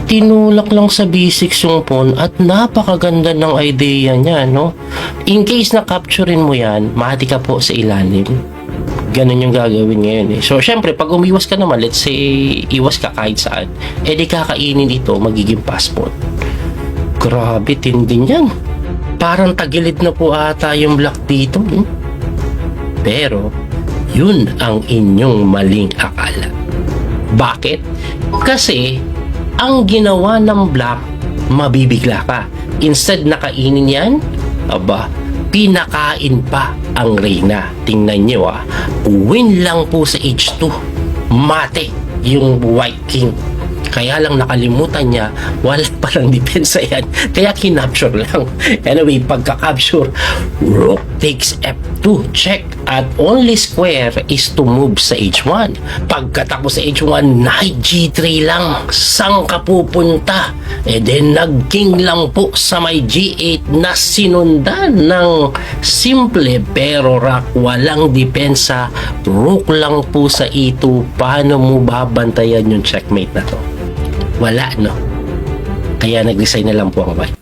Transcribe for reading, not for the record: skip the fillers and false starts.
tinulak lang sa B6 yung pawn at napakaganda ng idea niya, no? In case na capturein mo yan, mati ka po sa ilalim. Ganun yung gagawin ngayon eh. So, syempre, pag umiwas ka naman, let's say, iwas ka kahit saan, di kakainin ito, magiging passport. Grabe, tindin yan. Parang tagilid na po ata yung black dito. Pero, yun ang inyong maling akala. Bakit? Kasi, ang ginawa ng black, mabibigla ka. Instead na kainin yan, aba, pinakain pa ang reyna. Tingnan nyo win lang po sa H2. Mate yung white king. Kaya lang nakalimutan niya, wala palang depensa yan. Kaya kinapture lang. Anyway, pagka-capture, rook takes F2, check. At only square is to move sa H1. Pagkatapos sa H1, knight G3 lang. Saan ka pupunta? Then nag-king lang po sa may G8 na sinundan ng simple pero rock. Walang depensa. Rook lang po sa E2. Paano mo babantayan yung checkmate na to? Wala, no? Kaya nag-resign na lang po ang white.